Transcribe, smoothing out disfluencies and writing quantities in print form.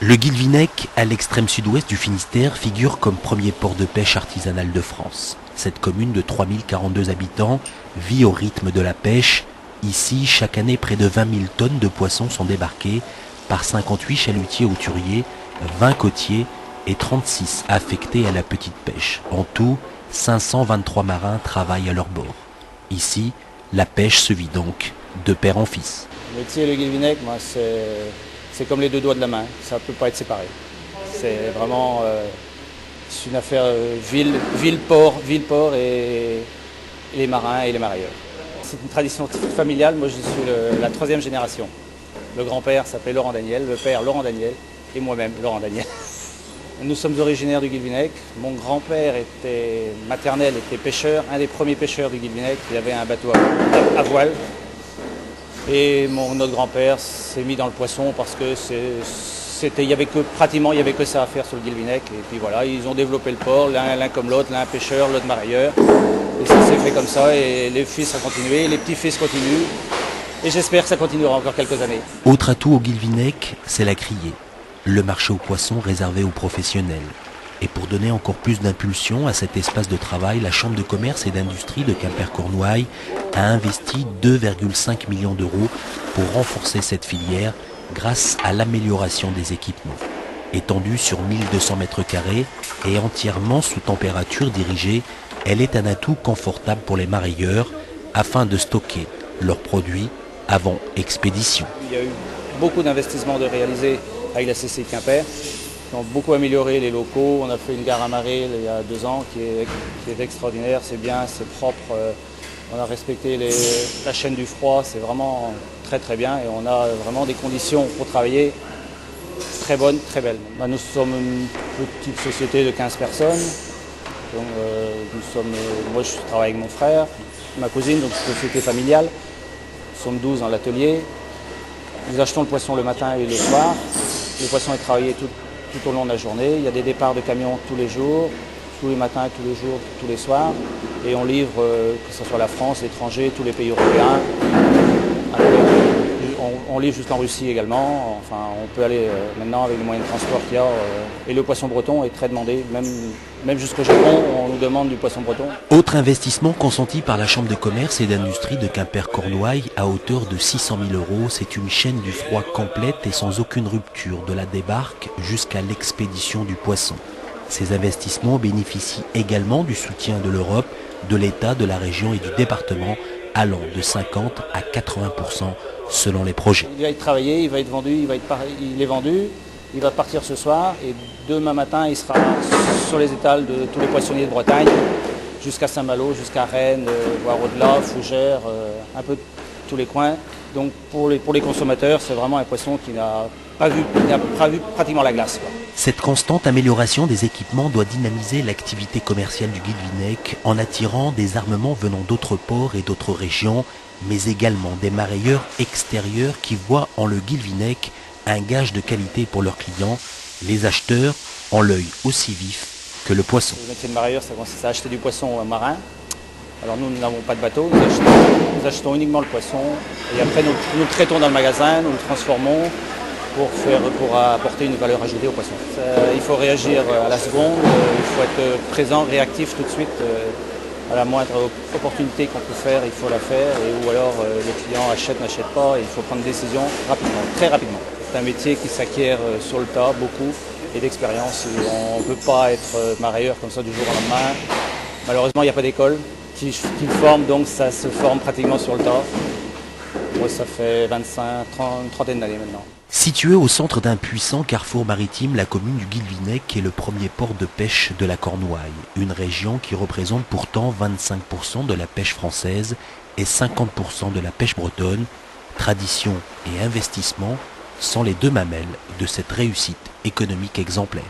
Le Guilvinec, à l'extrême sud-ouest du Finistère, figure comme premier port de pêche artisanal de France. Cette commune de 3042 habitants vit au rythme de la pêche. Ici, chaque année, près de 20 000 tonnes de poissons sont débarquées par 58 chalutiers hauturiers, 20 côtiers et 36 affectés à la petite pêche. En tout, 523 marins travaillent à leur bord. Ici, la pêche se vit donc de père en fils. Le métier le Guilvinec, moi, c'est comme les deux doigts de la main, ça ne peut pas être séparé. C'est vraiment c'est une affaire ville-port et les marins et les mareyeurs. C'est une tradition familiale, moi je suis la troisième génération. Le grand-père s'appelait Laurent Daniel, le père Laurent Daniel et moi-même Laurent Daniel. Nous sommes originaires du Guilvinec. Mon grand-père maternel était pêcheur, un des premiers pêcheurs du Guilvinec. Il avait un bateau à voile. Et notre grand-père s'est mis dans le poisson parce que il y avait que ça à faire sur le Guilvinec. Et puis voilà, ils ont développé le port, l'un comme l'autre, l'un pêcheur, l'autre mareyeur. Et ça s'est fait comme ça et les fils ont continué, les petits-fils continuent. Et j'espère que ça continuera encore quelques années. Autre atout au Guilvinec, c'est la criée, le marché aux poissons réservé aux professionnels. Et pour donner encore plus d'impulsion à cet espace de travail, la Chambre de commerce et d'industrie de Quimper-Cornouailles a investi 2,5 millions d'euros pour renforcer cette filière grâce à l'amélioration des équipements. Étendue sur 1200 mètres carrés et entièrement sous température dirigée, elle est un atout confortable pour les mareyeurs afin de stocker leurs produits avant expédition. Il y a eu beaucoup d'investissements de réaliser avec la CCI Quimper. Ils ont beaucoup amélioré les locaux. On a fait une gare à marée il y a 2 ans qui est extraordinaire, c'est bien, c'est propre. On a respecté la chaîne du froid, c'est vraiment très très bien et on a vraiment des conditions pour travailler très bonnes, très belles. Nous sommes une petite société de 15 personnes. Donc, moi je travaille avec mon frère, ma cousine, donc c'est une société familiale. Nous sommes 12 dans l'atelier. Nous achetons le poisson le matin et le soir. Le poisson est travaillé tout au long de la journée. Il y a des départs de camions tous les jours, tous les matins, tous les jours, tous les soirs. Et on livre, que ce soit la France, l'étranger, tous les pays européens. On livre jusqu'en Russie également. Enfin, on peut aller maintenant avec les moyens de transport qu'il y a. Et le poisson breton est très demandé. Même jusqu'au Japon, on nous demande du poisson breton. Autre investissement consenti par la Chambre de commerce et d'industrie de Quimper-Cornouailles à hauteur de 600 000 euros. C'est une chaîne du froid complète et sans aucune rupture de la débarque jusqu'à l'expédition du poisson. Ces investissements bénéficient également du soutien de l'Europe, de l'État, de la région et du département, allant de 50 à 80% selon les projets. Il va être travaillé, il va être vendu, il est vendu, il va partir ce soir et demain matin il sera sur les étals de tous les poissonniers de Bretagne, jusqu'à Saint-Malo, jusqu'à Rennes, voire au-delà, Fougères, un peu tous les coins. Donc pour les consommateurs, c'est vraiment un poisson qui n'a pas vu pratiquement la glace, quoi. Cette constante amélioration des équipements doit dynamiser l'activité commerciale du Guilvinec en attirant des armements venant d'autres ports et d'autres régions, mais également des mareyeurs extérieurs qui voient en le Guilvinec un gage de qualité pour leurs clients. Les acheteurs ont l'œil aussi vif que le poisson. Le métier de mareyeur, ça consiste à acheter du poisson marin. Alors nous n'avons pas de bateau, nous achetons uniquement le poisson et après nous le traitons dans le magasin, nous le transformons pour apporter une valeur ajoutée au poisson. Il faut réagir à la seconde, il faut être présent, réactif tout de suite. À la moindre opportunité qu'on peut faire, il faut la faire, ou alors le client achète, n'achète pas, et il faut prendre une décision rapidement, très rapidement. C'est un métier qui s'acquiert sur le tas, beaucoup, et d'expérience. On ne peut pas être mareyeur comme ça du jour au lendemain. Malheureusement, il n'y a pas d'école qui le forme, donc ça se forme pratiquement sur le tas. Moi, ça fait 25, 30, une trentaine d'années maintenant. Située au centre d'un puissant carrefour maritime, la commune du Guilvinec est le premier port de pêche de la Cornouaille, une région qui représente pourtant 25% de la pêche française et 50% de la pêche bretonne. Tradition et investissement sont les deux mamelles de cette réussite économique exemplaire.